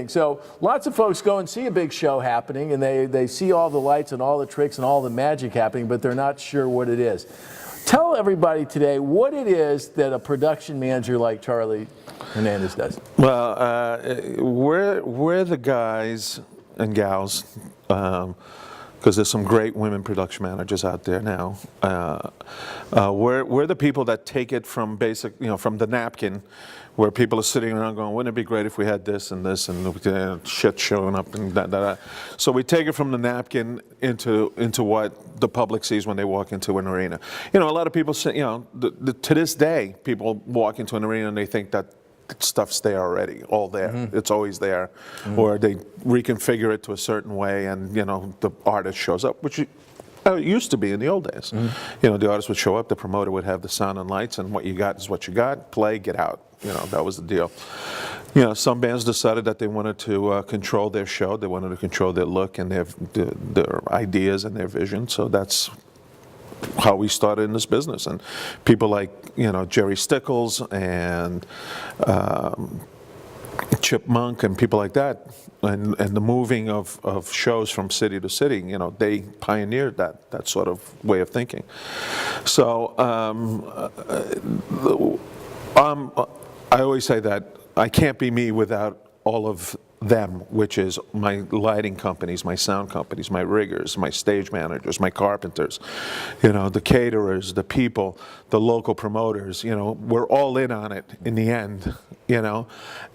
So lots of folks go and see a big show happening, and they see all the lights and all the tricks and all the magic happening, but they're not sure what it is. Tell everybody today what it is that a production manager like Charlie Hernandez does. Well, we're the guys and gals, because there's some great women production managers out there now. We're the people that take it from basic, from the napkin, where people are sitting around going, wouldn't it be great if we had this and this and shit showing up and that. So we take it from the napkin into what the public sees when they walk into an arena. A lot of people say, to this day, people walk into an arena and they think that stuff's there already, all there. Mm-hmm. It's always there. Mm-hmm. Or they reconfigure it to a certain way and, the artist shows up, which it used to be in the old days. Mm-hmm. The artist would show up, the promoter would have the sound and lights, and what you got is what you got, play, get out. That was the deal. Some bands decided that they wanted to control their show, they wanted to control their look and their ideas and their vision, so that's how we started in this business. And people like, Jerry Stickles and Chip Monk and people like that, and the moving of shows from city to city, they pioneered that sort of way of thinking. So I always say that I can't be me without all of them, which is my lighting companies, my sound companies, my riggers, my stage managers, my carpenters, the caterers, the people, the local promoters, we're all in on it in the end,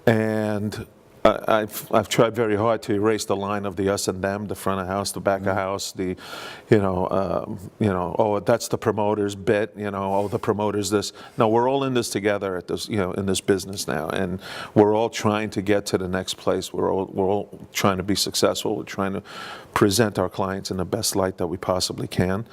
and I've tried very hard to erase the line of the us and them, the front of house, the back of house, the, oh, that's the promoter's bit, oh, the promoter's this. No, we're all in this together at this, in this business now, and we're all trying to get to the next place. We're all trying to be successful. We're trying to present our clients in the best light that we possibly can,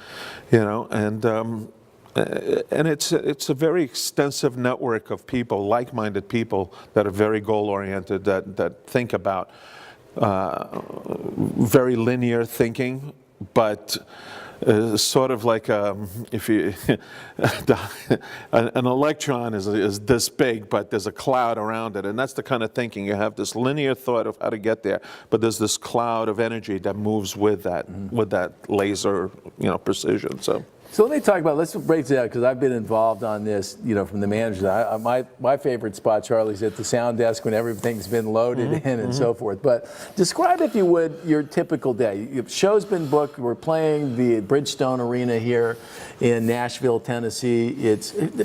and it's a very extensive network of people, like-minded people that are very goal-oriented, that think about very linear thinking, but sort of like if you an electron is this big, but there's a cloud around it, and that's the kind of thinking. You have this linear thought of how to get there, but there's this cloud of energy that moves with that laser, precision. So let me talk about, let's break it out, because I've been involved on this, from the manager. My favorite spot, Charlie's at the sound desk when everything's been loaded in and so forth. But describe, if you would, your typical day. Your show's been booked. We're playing the Bridgestone Arena here in Nashville, Tennessee. It's a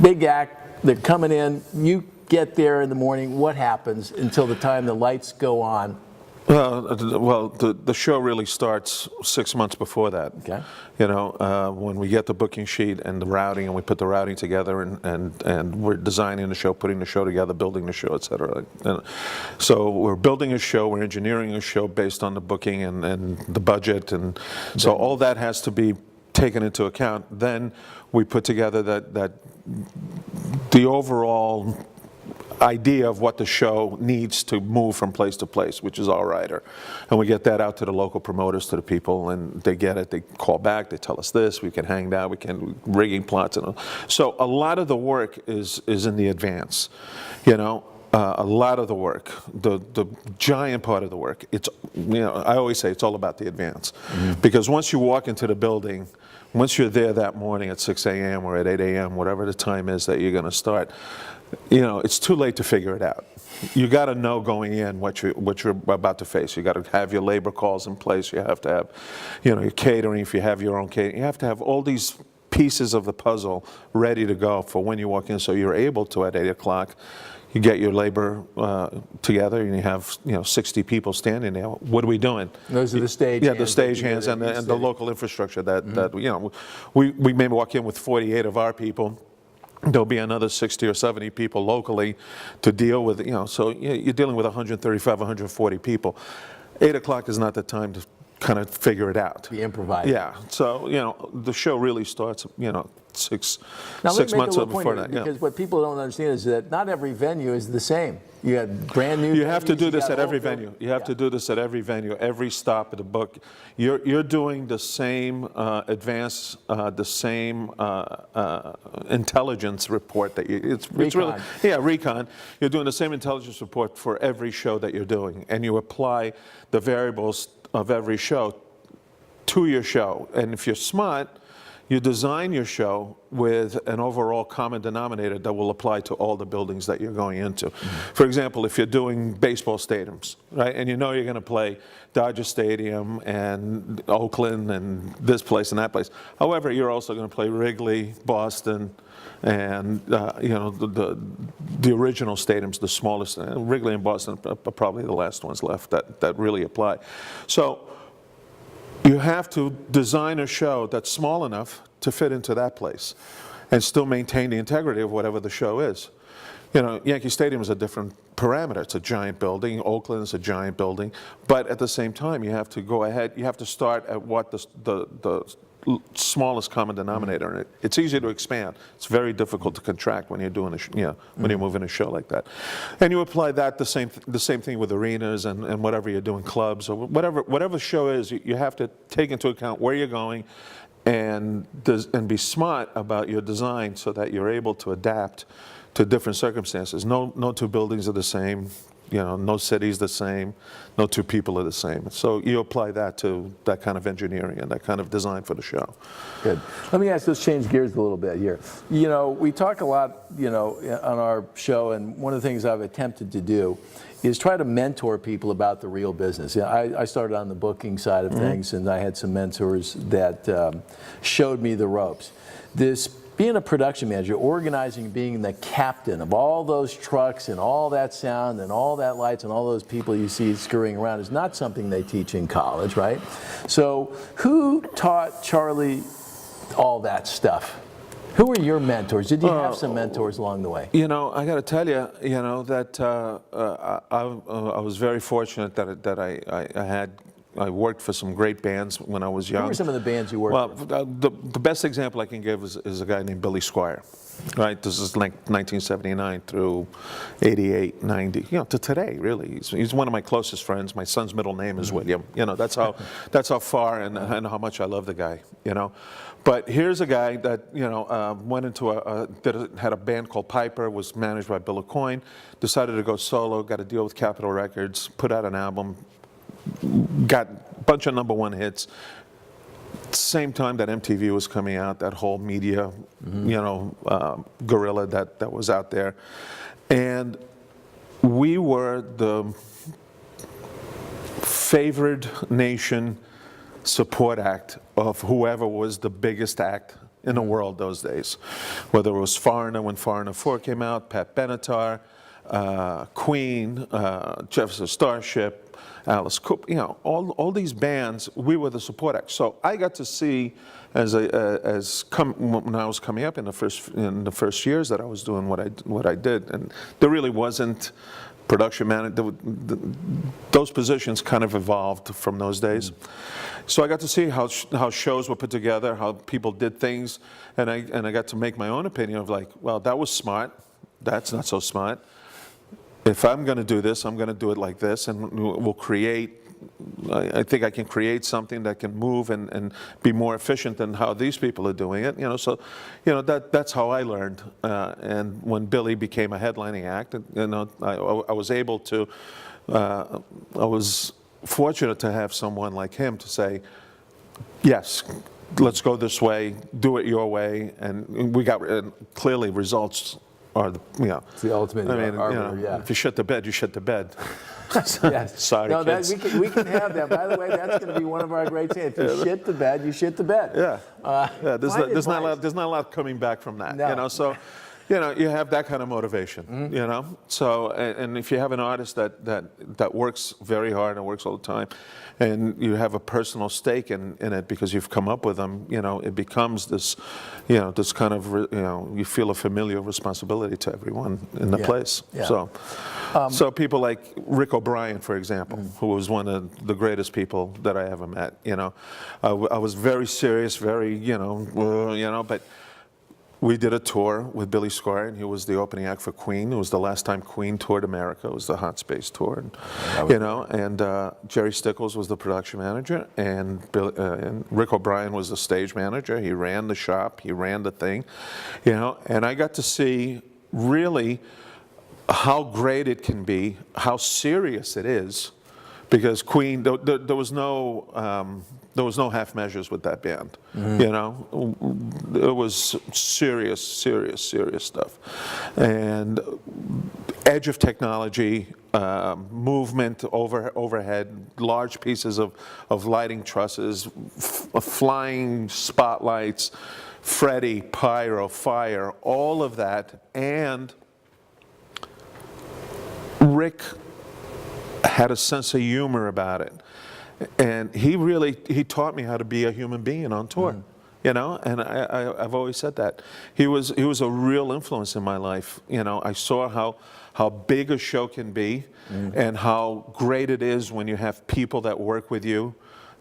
big act. They're coming in. You get there in the morning. What happens until the time the lights go on? Well, the show really starts 6 months before that. Okay. When we get the booking sheet and the routing, and we put the routing together, and we're designing the show, putting the show together, building the show, etc. So we're building a show, we're engineering a show based on the booking and the budget, and so all that has to be taken into account. Then we put together that the overall idea of what the show needs to move from place to place, which is our rider. And we get that out to the local promoters, to the people, and they get it, they call back, they tell us this, we can hang down, we can rigging plots. So a lot of the work is in the advance, a lot of the work, the giant part of the work, it's, I always say it's all about the advance. Because once you walk into the building, once you're there that morning at 6 a.m. or at 8 a.m., whatever the time is that you're going to start, it's too late to figure it out. You got to know going in what you're about to face. You got to have your labor calls in place. You have to have, your catering, if you have your own catering. You have to have all these pieces of the puzzle ready to go for when you walk in, so you're able to, at 8 o'clock, you get your labor together, and you have 60 people standing there. What are we doing? Those are the stage. Yeah, the stage hands and the local infrastructure that we may walk in with 48 of our people. There'll be another 60 or 70 people locally to deal with, so you're dealing with 135, 140 people. 8 o'clock is not the time to kind of figure it out. Be improvised. Yeah. So, the show really starts, six Now, let me make months a little before point that. here, because what people don't understand is that not every venue is the same. You have brand new. You have to venues, do this got at every old build- venue. You have to do this at every venue, every stop of the book. You're doing the same advance, the same intelligence report that it's really, recon. You're doing the same intelligence report for every show that you're doing, and you apply the variables of every show to your show. And if you're smart, you design your show with an overall common denominator that will apply to all the buildings that you're going into. For example, if you're doing baseball stadiums, right, and you're going to play Dodger Stadium and Oakland and this place and that place. However, you're also going to play Wrigley, Boston, and the original stadiums, the smallest. Wrigley and Boston are probably the last ones left that really apply. So you have to design a show that's small enough to fit into that place and still maintain the integrity of whatever the show is. Yankee Stadium is a different parameter. It's a giant building. Oakland is a giant building. But at the same time, you have to go ahead. You have to start at what the smallest common denominator. And it's easy to expand. It's very difficult to contract when you're doing when you're moving a show like that. And you apply that the same thing with arenas and whatever you're doing, clubs or whatever show is. You have to take into account where you're going and be smart about your design so that you're able to adapt to different circumstances. No two buildings are the same. No city's the same, no two people are the same. So you apply that to that kind of engineering and that kind of design for the show. Good. Let me let's change gears a little bit here. We talk a lot, on our show, and one of the things I've attempted to do is try to mentor people about the real business. I started on the booking side of things, and I had some mentors that showed me the ropes. Being a production manager, organizing, being the captain of all those trucks and all that sound and all that lights and all those people you see scurrying around is not something they teach in college, right? So who taught Charlie all that stuff? Who were your mentors? Did you have some mentors along the way? I got to tell you, that I was very fortunate that I worked for some great bands when I was young. Who were some of the bands you worked with? Well, the best example I can give is a guy named Billy Squire, right? This is like 1979 through 88, 90, to today, really. He's one of my closest friends. My son's middle name is William. That's how far and how much I love the guy, But here's a guy that, went into had a band called Piper, was managed by Bill Aucoin, decided to go solo, got a deal with Capitol Records, put out an album, got a bunch of #1 hits. Same time that MTV was coming out, that whole media, gorilla that was out there. And we were the favored nation support act of whoever was the biggest act in the world those days. Whether it was Foreigner when Foreigner 4 came out, Pat Benatar, Queen, Jefferson Starship, Alice Cooper, all these bands, we were the support act. So I got to see, when I was coming up in the first years that I was doing what I did, and there really wasn't production manager. Those positions kind of evolved from those days. So I got to see how shows were put together, how people did things, and I got to make my own opinion of well, that was smart, that's not so smart. If I'm going to do this, I'm going to do it like this, and we'll create. I think I can create something that can move and be more efficient than how these people are doing it. So, that's how I learned. And when Billy became a headlining act, I was able to. I was fortunate to have someone like him to say, yes, let's go this way, do it your way, and we got clearly results. It's the ultimate arbiter, If you shit the bed, you shit the bed. Yes. Sorry, no, kids. We can have that. By the way, that's going to be one of our great sayings. If you shit the bed, you shit the bed. Yeah. There's not a lot coming back from that. No. So, you have that kind of motivation, you know. So, and if you have an artist that works very hard and works all the time, and you have a personal stake in it because you've come up with them, you know, it becomes this, you know, this kind of, you know, you feel a familial responsibility to everyone in the place. Yeah. So people like Rick O'Brien, for example, who was one of the greatest people that I ever met. You know, I was very serious, very, you know, but we did a tour with Billy Squier, and he was the opening act for Queen. It was the last time Queen toured America. It was the Hot Space tour, and, you know. And Jerry Stickles was the production manager, and Rick O'Brien was the stage manager. He ran the shop, he ran the thing, you know. And I got to see really how great it can be, how serious it is, because Queen, there was no half measures with that band. You know, it was serious stuff, and edge of technology, movement overhead, large pieces of lighting trusses, flying spotlights, Freddie, pyro, fire, all of that, and Rick had a sense of humor about it, and he taught me how to be a human being on tour, you know. And I've always said that he was a real influence in my life. You know, I saw how big a show can be, and how great it is when you have people that work with you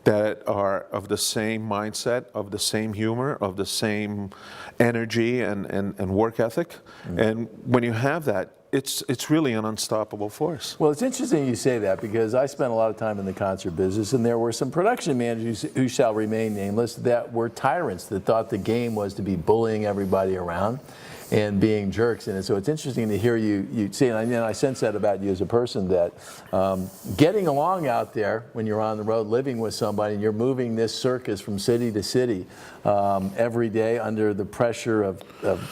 that are of the same mindset, of the same humor, of the same energy and work ethic. And when you have that, it's really an unstoppable force. Well, it's interesting you say that, because I spent a lot of time in the concert business, and there were some production managers who shall remain nameless that were tyrants, that thought the game was to be bullying everybody around and being jerks. And so it's interesting to hear you say, and I sense that about you as a person, that getting along out there when you're on the road, living with somebody, and you're moving this circus from city to city every day under the pressure of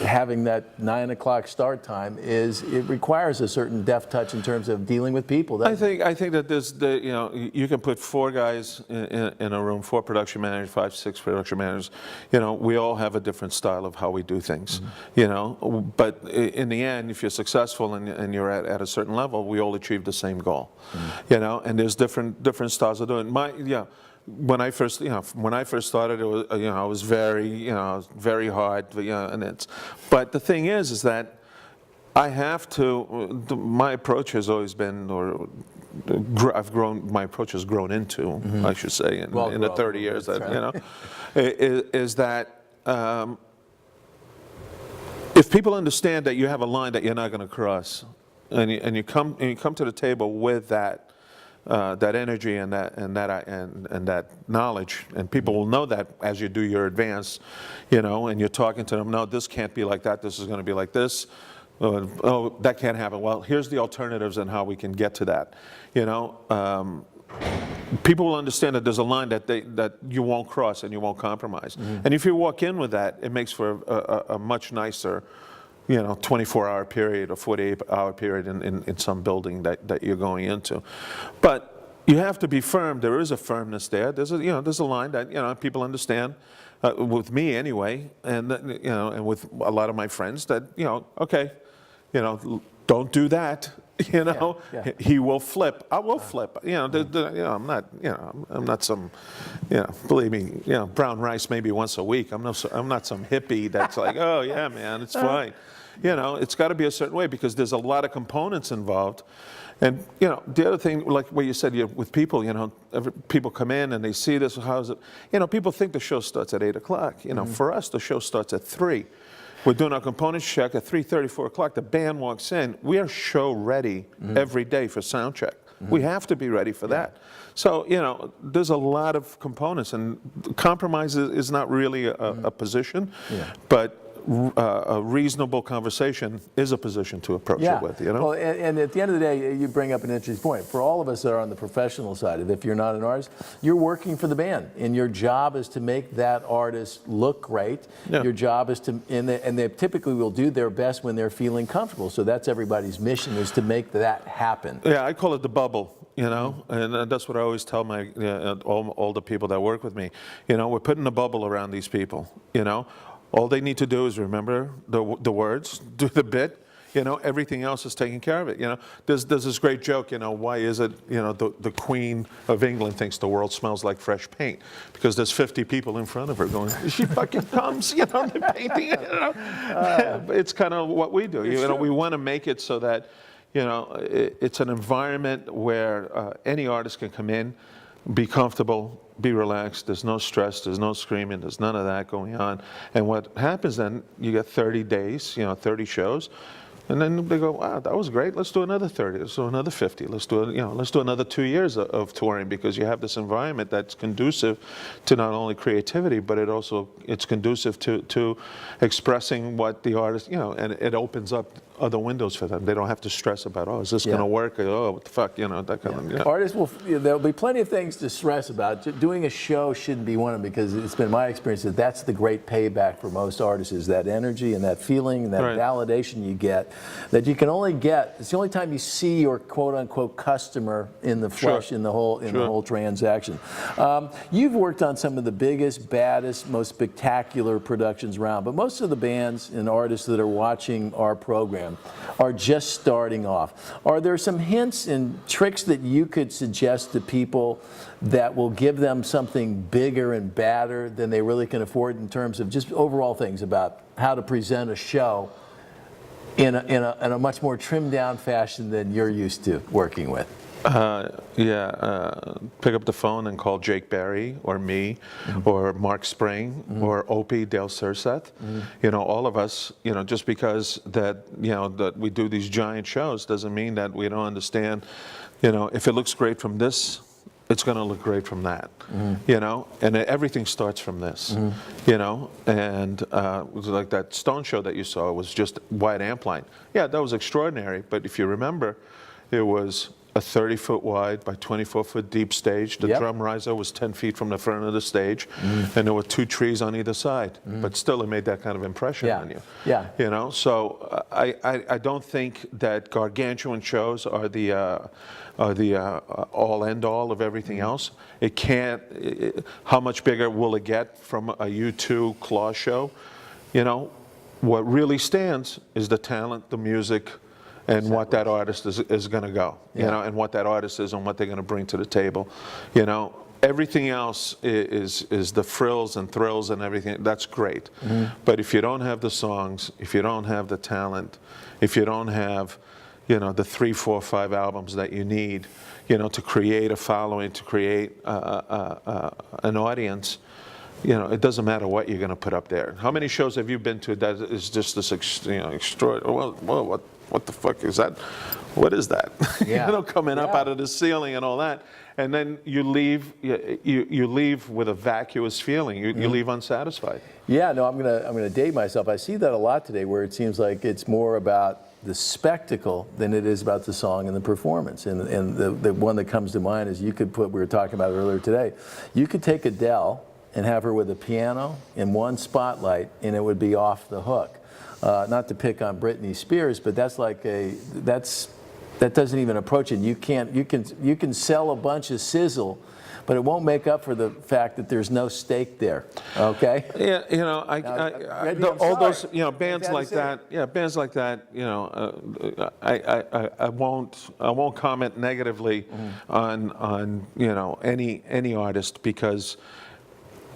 having that 9 o'clock start time, it requires a certain deft touch in terms of dealing with people. I think that there's you know, you can put 4 guys in a room, 4 production managers, 5, 6 production managers. You know, we all have a different style of how we do things. You know. But in the end, if you're successful and you're at a certain level, we all achieve the same goal, you know. And there's different styles of doing it. When I first started, it was, you know, I was very hard, you know, but the thing is that I have to. My approach has always been, my approach has grown into, I should say, in the 30 years that, you know, is that. If people understand that you have a line that you're not going to cross, and you come to the table with that energy and that knowledge, and people will know that as you do your advance, you know, and you're talking to them. No, this can't be like that. This is going to be like this. Oh, that can't happen. Well, here's the alternatives and how we can get to that. You know. People will understand that there's a line that you won't cross and you won't compromise. And if you walk in with that, it makes for a much nicer, you know, 24-hour period or 48-hour period in some building that you're going into. But you have to be firm. There is a firmness there. There's a line that, you know, people understand. With me anyway, and you know, and with a lot of my friends, that, you know, okay, you know, don't do that. You know, he will flip. I will flip. You know, you know, I'm not. You know, I'm not some. You know, believe me. You know, brown rice maybe once a week. I'm not some hippie that's like, oh yeah, man, it's fine. You know, it's got to be a certain way, because there's a lot of components involved. And you know, the other thing, like what you said, with people, you know, people come in and they see this. How's it? You know, people think the show starts at 8 o'clock. You know, for us, the show starts at 3. We're doing our components check at 3:30, 4 o'clock. The band walks in. We are show ready every day for sound check. We have to be ready for that. So, you know, there's a lot of components, and compromise is not really a position, but a reasonable conversation is a position to approach it with, you know? Well, and at the end of the day, you bring up an interesting point. For all of us that are on the professional side of it, if you're not an artist, you're working for the band, and your job is to make that artist look great. Your job is to, and they typically will do their best when they're feeling comfortable. So that's everybody's mission, is to make that happen. Yeah, I call it the bubble. You know, and that's what I always tell all the people that work with me. You know, we're putting a bubble around these people. You know, All they need to do is remember the words, do the bit. You know, everything else is taken care of it. You know, there's this great joke. You know, why is it? You know, the Queen of England thinks the world smells like fresh paint because there's 50 people in front of her going, she fucking comes. You know, they're painting it. You know, it's kind of what we do. You know, we want to make it so that, you know, it's an environment where any artist can come in, be comfortable, be relaxed. There's no stress. There's no screaming. There's none of that going on. And what happens then? You get 30 days. You know, 30 shows. And then they go, wow, that was great. Let's do another 30. Let's do another 50. Let's do, let's do another 2 years of touring, because you have this environment that's conducive to not only creativity, but it's conducive to expressing what the artist, and it opens up other windows for them. They don't have to stress about, is this going to work? Oh, what the fuck, that kind of. Artists will. There'll be plenty of things to stress about. Doing a show shouldn't be one of them, because it's been my experience that that's the great payback for most artists, is that energy and that feeling and that validation you get, that you can only get. It's the only time you see your quote unquote customer in the flesh, in the whole transaction. You've worked on some of the biggest, baddest, most spectacular productions around, but most of the bands and artists that are watching our program are just starting off. Are there some hints and tricks that you could suggest to people that will give them something bigger and badder than they really can afford, in terms of just overall things about how to present a show in a much more trimmed down fashion than you're used to working with? Pick up the phone and call Jake Berry or me, or Mark Spring, or Opie, Dale Surseth. All of us, just because that we do these giant shows doesn't mean that we don't understand, if it looks great from this, it's going to look great from that, and everything starts from this, and it was like that Stone show that you saw was just wide amp line. Yeah, that was extraordinary, but if you remember, it was a 30-foot wide by 24-foot deep stage. The drum riser was 10 feet from the front of the stage, and there were 2 trees on either side. But still, it made that kind of impression on you. So I don't think that gargantuan shows are the all end all of everything else. It can't. How much bigger will it get from a U2 Claw show? What really stands is the talent, the music, and what that artist is going to go, and what that artist is and what they're going to bring to the table. Everything else is the frills and thrills and everything. That's great. But if you don't have the songs, if you don't have the talent, if you don't have, the 3, 4, 5 albums that you need, to create a following, to create an audience, it doesn't matter what you're going to put up there. How many shows have you been to that is just this extraordinary? Well, what the fuck is that? What is that? Coming up out of the ceiling and all that, and then you leave. You leave with a vacuous feeling. You leave unsatisfied. Yeah, no, I'm gonna date myself. I see that a lot today, where it seems like it's more about the spectacle than it is about the song and the performance. And the one that comes to mind is, we were talking about it earlier today. You could take Adele and have her with a piano in one spotlight, and it would be off the hook. Not to pick on Britney Spears, but that's like that doesn't even approach it. You can sell a bunch of sizzle, but it won't make up for the fact that there's no steak there. Okay? Yeah, all those bands like that. Yeah, bands like that. I won't comment negatively on any artist, because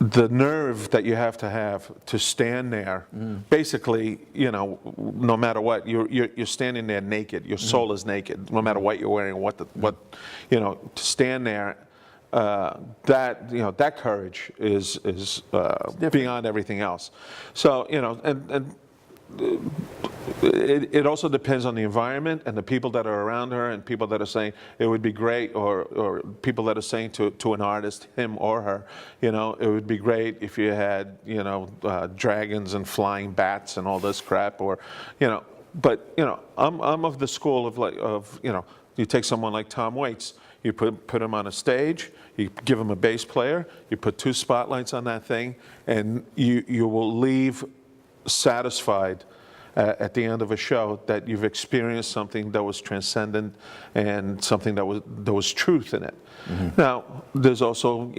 the nerve that you have to stand there, basically, no matter what, you're standing there naked. Your soul is naked, no matter what you're wearing, to stand there. That courage is beyond everything else. So and it also depends on the environment and the people that are around her, and people that are saying it would be great, or people that are saying to an artist, him or her, it would be great if you had dragons and flying bats and all this crap, or but I'm of the school of you take someone like Tom Waits, you put him on a stage, you give him a bass player, you put 2 spotlights on that thing, and you will leave satisfied at the end of a show that you've experienced something that was transcendent and something that was truth in it. Now, there's also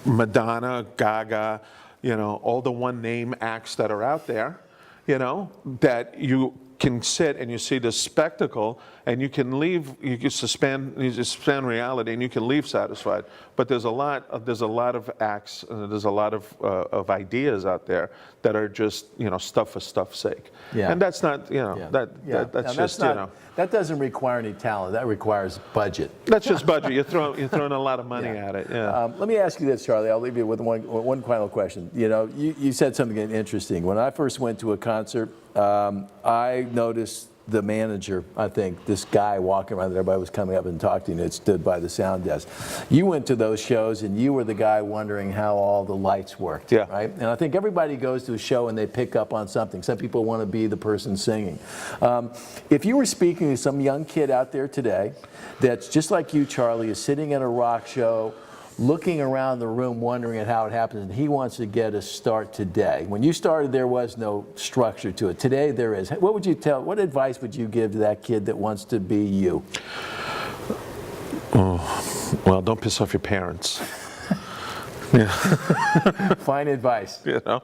Madonna, Gaga, you know, all the one-name acts that are out there, you know, that you can sit and you see the spectacle, and you can leave. You can suspend reality, and you can leave satisfied. But there's a lot of acts, there's a lot of ideas out there that are just, you know, stuff for stuff's sake. Yeah. And that's not, you know, that's now, just, not, you know. That doesn't require any talent. That requires budget. That's just budget. You're throwing a lot of money at it. Yeah. Let me ask you this, Charlie. I'll leave you with one final question. You know, you said something interesting. When I first went to a concert, I noticed the manager, I think, this guy walking around, everybody was coming up and talking to, it stood by the sound desk. You went to those shows and you were the guy wondering how all the lights worked, right? And I think everybody goes to a show and they pick up on something. Some people want to be the person singing. If you were speaking to some young kid out there today that's just like you, Charlie, is sitting at a rock show, looking around the room wondering at how it happens, and he wants to get a start today. When you started, there was no structure to it. Today there is. What advice would you give to that kid that wants to be you? Oh, well, don't piss off your parents. Yeah. Fine advice. You know,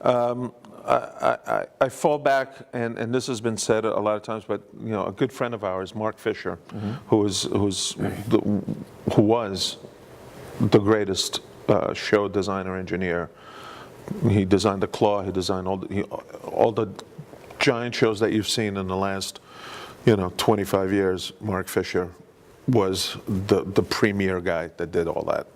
I fall back, and this has been said a lot of times, but you know, a good friend of ours, Mark Fisher, who was the greatest show designer engineer. He designed the Claw. He designed all the giant shows that you've seen in the last, you know, 25 years. Mark Fisher was the premier guy that did all that.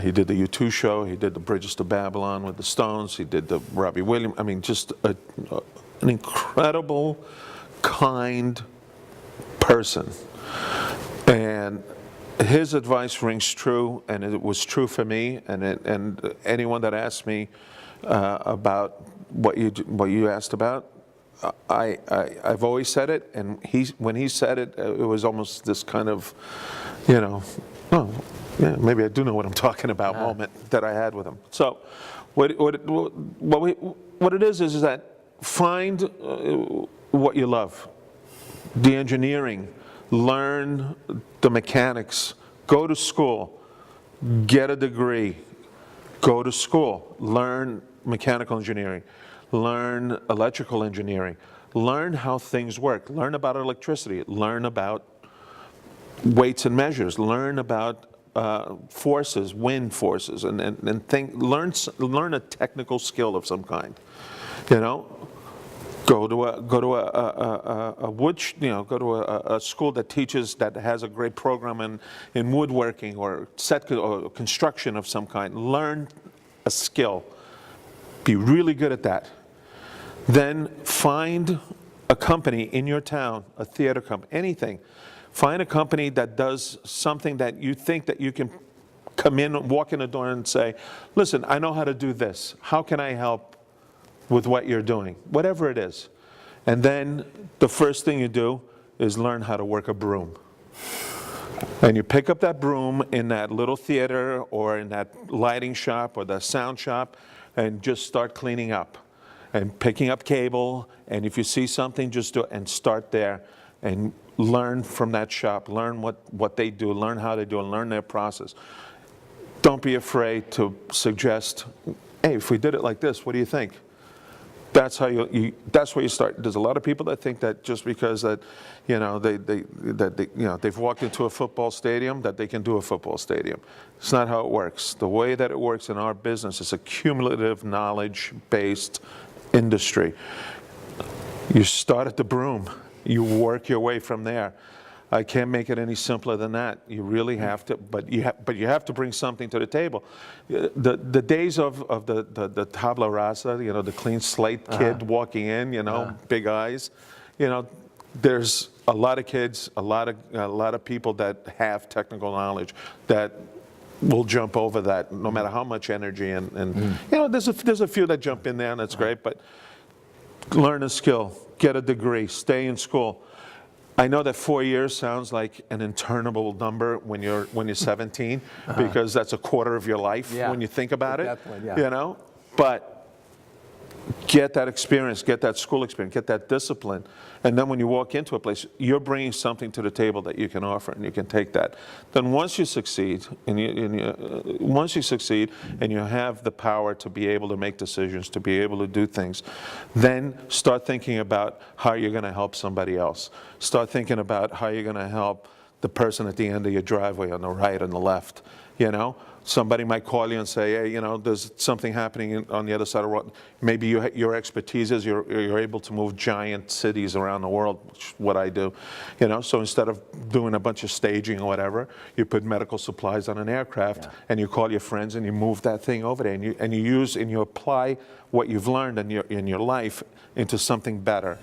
He did the U2 show. He did the Bridges to Babylon with the Stones. He did the Robbie Williams. I mean, just an incredible, kind person. And his advice rings true, and it was true for me. And anyone that asked me about what you asked about, I've always said it. And when he said it, it was almost this kind of, you know, oh, yeah, maybe I do know what I'm talking about moment that I had with him. So, what it is that find what you love, the engineering. Learn the mechanics, go to school, get a degree, go to school, learn mechanical engineering, learn electrical engineering, learn how things work, learn about electricity, learn about weights and measures, learn about forces, wind forces, and learn a technical skill of some kind, you know. Go to a school that teaches, that has a great program in woodworking or construction of some kind. Learn a skill. Be really good at that. Then find a company in your town, a theater company, anything. Find a company that does something that you think that you can come in, walk in the door and say, listen, I know how to do this. How can I help with what you're doing, whatever it is. And then the first thing you do is learn how to work a broom. And you pick up that broom in that little theater or in that lighting shop or the sound shop and just start cleaning up and picking up cable. And if you see something, just do it and start there and learn from that shop, learn what they do, learn how they do it, learn their process. Don't be afraid to suggest, hey, if we did it like this, what do you think? That's how that's where you start. There's a lot of people that think that just because that, you know, they've walked into a football stadium that they can do a football stadium. It's not how it works. The way that it works in our business is a cumulative knowledge-based industry. You start at the broom. You work your way from there. I can't make it any simpler than that. You really have to, but you have to bring something to the table. The days of the tabla rasa, you know, the clean slate kid walking in, you know, big eyes, you know, there's a lot of kids, a lot of people that have technical knowledge that will jump over that no matter how much energy and you know, there's a few that jump in there and that's great, but learn a skill, get a degree, stay in school. I know that 4 years sounds like an interminable number when you're 17, because that's a quarter of your life when you think about it. Definitely, yeah. You know, but get that experience, get that school experience, get that discipline. And then when you walk into a place, you're bringing something to the table that you can offer, and you can take that. Then once you succeed, and you have the power to be able to make decisions, to be able to do things, then start thinking about how you're going to help somebody else. Start thinking about how you're going to help the person at the end of your driveway, on the right, on the left. You know, somebody might call you and say, hey, you know, there's something happening on the other side of the road. Maybe your expertise is you're able to move giant cities around the world, which is what I do. You know, so instead of doing a bunch of staging or whatever, you put medical supplies on an aircraft, and you call your friends and you move that thing over there, and you apply what you've learned in your life into something better.